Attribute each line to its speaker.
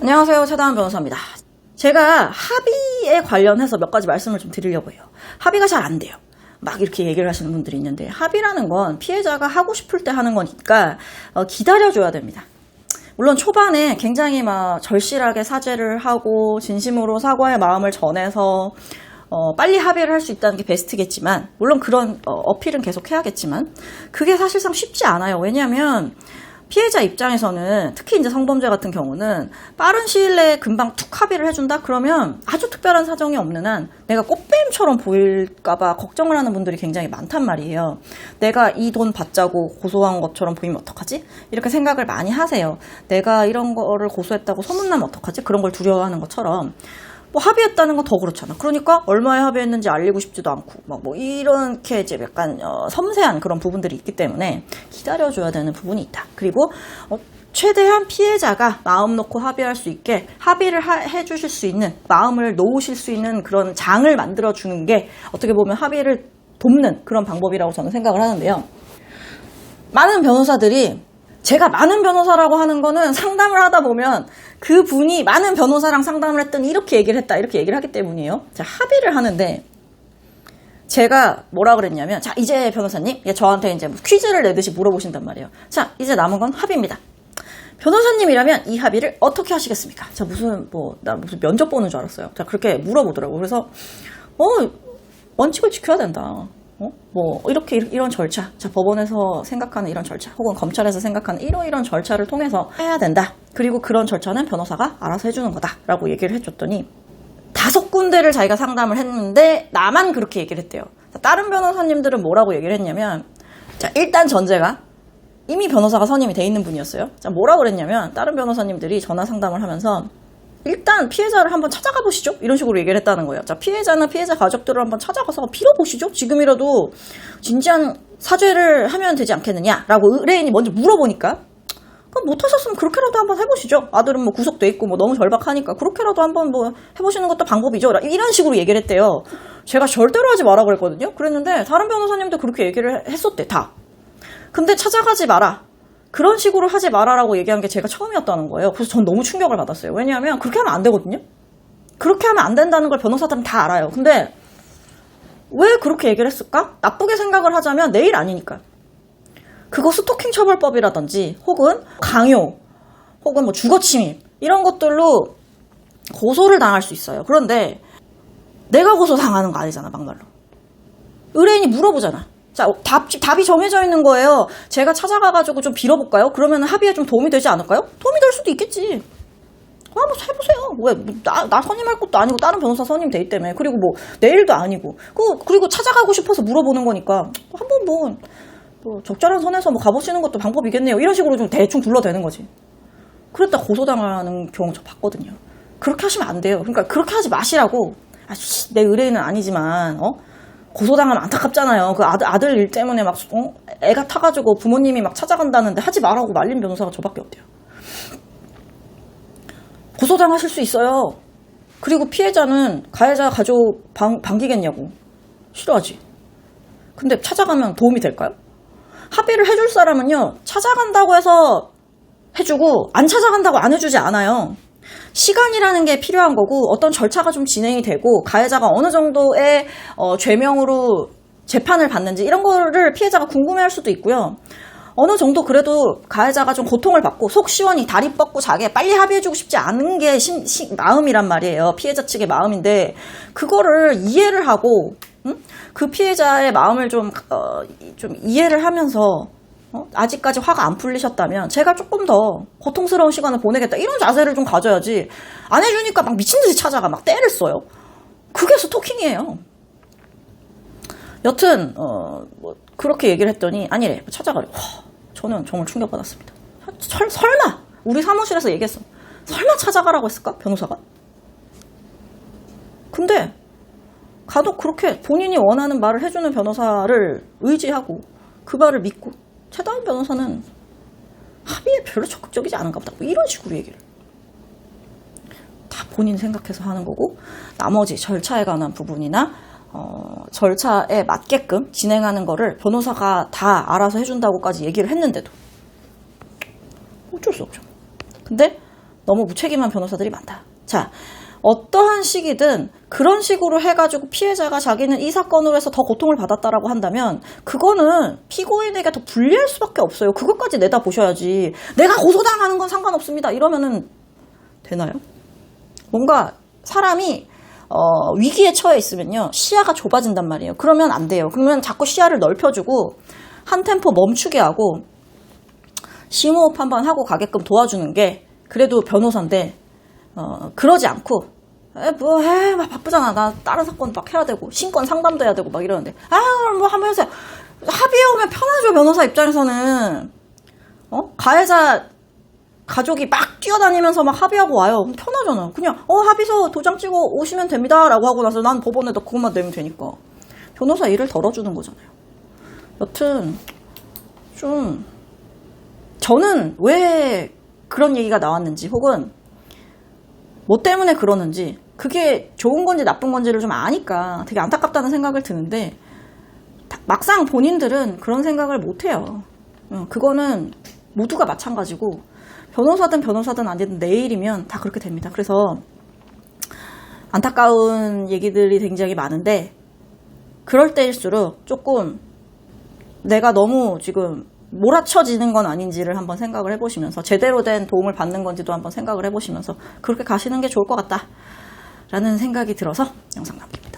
Speaker 1: 안녕하세요. 최다은 변호사입니다. 제가 합의에 관련해서 몇 가지 말씀을 좀 드리려고 해요. 합의가 잘 안 돼요. 막 이렇게 얘기를 하시는 분들이 있는데, 합의라는 건 피해자가 하고 싶을 때 하는 거니까 기다려줘야 됩니다. 물론 초반에 굉장히 막 절실하게 사죄를 하고 진심으로 사과의 마음을 전해서 빨리 합의를 할 수 있다는 게 베스트겠지만, 물론 그런 어필은 계속 해야겠지만 그게 사실상 쉽지 않아요. 왜냐하면 피해자 입장에서는, 특히 이제 성범죄 같은 경우는 빠른 시일 내에 금방 툭 합의를 해준다? 그러면 아주 특별한 사정이 없는 한 내가 꽃뱀처럼 보일까봐 걱정을 하는 분들이 굉장히 많단 말이에요. 내가 이 돈 받자고 고소한 것처럼 보이면 어떡하지? 이렇게 생각을 많이 하세요. 내가 이런 거를 고소했다고 소문나면 어떡하지? 그런 걸 두려워하는 것처럼 뭐 합의했다는 건 더 그렇잖아. 그러니까 얼마에 합의했는지 알리고 싶지도 않고 뭐 이렇게 이제 약간 섬세한 그런 부분들이 있기 때문에 기다려줘야 되는 부분이 있다. 그리고 최대한 피해자가 마음 놓고 합의할 수 있게 합의를 해주실 수 있는, 마음을 놓으실 수 있는 그런 장을 만들어주는 게 어떻게 보면 합의를 돕는 그런 방법이라고 저는 생각을 하는데요. 많은 변호사들이, 제가 많은 변호사라고 하는 거는 상담을 하다 보면 그 분이 많은 변호사랑 상담을 했더니 이렇게 얘기를 했다, 이렇게 얘기를 하기 때문이에요. 자, 합의를 하는데 제가 뭐라 그랬냐면, 자, 이제 변호사님, 저한테 이제 퀴즈를 내듯이 물어보신단 말이에요. 자, 이제 남은 건 합의입니다. 변호사님이라면 이 합의를 어떻게 하시겠습니까? 자, 나 무슨 면접 보는 줄 알았어요. 자, 그렇게 물어보더라고요. 그래서 원칙을 지켜야 된다. 이런 절차, 자, 법원에서 생각하는 이런 절차, 혹은 검찰에서 생각하는 이런 절차를 통해서 해야 된다. 그리고 그런 절차는 변호사가 알아서 해주는 거다 라고 얘기를 해줬더니 5군데를 자기가 상담을 했는데 나만 그렇게 얘기를 했대요. 다른 변호사님들은 뭐라고 얘기를 했냐면, 자, 일단 전제가 이미 변호사가 선임이 돼 있는 분이었어요. 자, 뭐라고 그랬냐면, 다른 변호사님들이 전화 상담을 하면서 일단 피해자를 한번 찾아가 보시죠, 이런 식으로 얘기를 했다는 거예요. 자, 피해자나 피해자 가족들을 한번 찾아가서 빌어보시죠. 지금이라도 진지한 사죄를 하면 되지 않겠느냐라고 의뢰인이 먼저 물어보니까, 그럼 못하셨으면 그렇게라도 한번 해보시죠. 아들은 뭐 구속돼 있고 뭐 너무 절박하니까 그렇게라도 한번 뭐 해보시는 것도 방법이죠, 이런 식으로 얘기를 했대요. 제가 절대로 하지 마라 그랬거든요. 그랬는데 다른 변호사님도 그렇게 얘기를 했었대, 다. 근데 찾아가지 마라, 그런 식으로 하지 마라라고 얘기한 게 제가 처음이었다는 거예요. 그래서 전 너무 충격을 받았어요. 왜냐하면 그렇게 하면 안 되거든요. 그렇게 하면 안 된다는 걸 변호사들은 다 알아요. 근데 왜 그렇게 얘기를 했을까? 나쁘게 생각을 하자면 내 일 아니니까. 그거 스토킹 처벌법이라든지 혹은 강요 혹은 뭐 주거침입 이런 것들로 고소를 당할 수 있어요. 그런데 내가 고소당하는 거 아니잖아, 막말로. 의뢰인이 물어보잖아. 자, 답이 정해져 있는 거예요. 제가 찾아가가지고 좀 빌어볼까요? 그러면 합의에 좀 도움이 되지 않을까요? 도움이 될 수도 있겠지. 한번 해보세요. 왜, 나 선임할 것도 아니고 다른 변호사 선임 돼 있다며. 그리고 뭐 내일도 아니고. 그리고 찾아가고 싶어서 물어보는 거니까 한번 적절한 선에서 가보시는 것도 방법이겠네요. 이런 식으로 좀 대충 둘러대는 거지. 그랬다 고소당하는 경우 저 봤거든요. 그렇게 하시면 안 돼요. 그러니까 그렇게 하지 마시라고. 내 의뢰인은 아니지만 고소당하면 안타깝잖아요. 그 아들 일 때문에 막 애가 타가지고 부모님이 막 찾아간다는데 하지 말라고 말린 변호사가 저밖에 없대요. 고소당하실 수 있어요. 그리고 피해자는 가해자 가족 반기겠냐고. 싫어하지. 근데 찾아가면 도움이 될까요? 합의를 해줄 사람은요, 찾아간다고 해서 해주고 안 찾아간다고 안 해주지 않아요. 시간이라는 게 필요한 거고, 어떤 절차가 좀 진행이 되고, 가해자가 어느 정도의 죄명으로 재판을 받는지 이런 거를 피해자가 궁금해할 수도 있고요. 어느 정도 그래도 가해자가 좀 고통을 받고 속 시원히 다리 뻗고 자게 빨리 합의해주고 싶지 않은 게 마음이란 말이에요. 피해자 측의 마음인데, 그거를 이해를 하고 그 피해자의 마음을 좀 이해를 하면서 아직까지 화가 안 풀리셨다면 제가 조금 더 고통스러운 시간을 보내겠다, 이런 자세를 좀 가져야지. 안 해주니까 막 미친듯이 찾아가 막 떼를 써요. 그게 스토킹이에요. 여튼 그렇게 얘기를 했더니 아니래, 찾아가래. 저는 정말 충격받았습니다. 설마 우리 사무실에서 얘기했어. 설마 찾아가라고 했을까, 변호사가? 근데 간혹 그렇게 본인이 원하는 말을 해주는 변호사를 의지하고 그 말을 믿고, 최다은 변호사는 합의에 별로 적극적이지 않은가 보다, 뭐 이런 식으로 얘기를 다 본인 생각해서 하는 거고, 나머지 절차에 관한 부분이나 절차에 맞게끔 진행하는 거를 변호사가 다 알아서 해준다고까지 얘기를 했는데도 어쩔 수 없죠. 근데 너무 무책임한 변호사들이 많다. 자, 어떠한 시기든 그런 식으로 해가지고 피해자가 자기는 이 사건으로 해서 더 고통을 받았다라고 한다면 그거는 피고인에게 더 불리할 수밖에 없어요. 그것까지 내다보셔야지. 내가 고소당하는 건 상관없습니다. 이러면은 되나요? 뭔가 사람이 위기에 처해 있으면요, 시야가 좁아진단 말이에요. 그러면 안 돼요. 그러면 자꾸 시야를 넓혀주고 한 템포 멈추게 하고 심호흡 한번 하고 가게끔 도와주는 게 그래도 변호사인데, 그러지 않고 막 바쁘잖아. 나 다른 사건 막 해야 되고 신권 상담도 해야 되고 막 이러는데, 뭐 한번 해주세요. 합의해 오면 편하죠. 변호사 입장에서는. 가해자 가족이 막 뛰어다니면서 막 합의하고 와요. 편하잖아. 그냥 합의서 도장 찍어 오시면 됩니다 라고 하고 나서 난 법원에다 그것만 내면 되니까 변호사 일을 덜어주는 거잖아요. 여튼 좀 저는 왜 그런 얘기가 나왔는지, 혹은 뭐 때문에 그러는지, 그게 좋은 건지 나쁜 건지를 좀 아니까 되게 안타깝다는 생각을 드는데, 막상 본인들은 그런 생각을 못해요. 그거는 모두가 마찬가지고, 변호사든 아니든 내일이면 다 그렇게 됩니다. 그래서 안타까운 얘기들이 굉장히 많은데, 그럴 때일수록 조금 내가 너무 지금 몰아쳐지는 건 아닌지를 한번 생각을 해보시면서, 제대로 된 도움을 받는 건지도 한번 생각을 해보시면서 그렇게 가시는 게 좋을 것 같다라는 생각이 들어서 영상 남깁니다.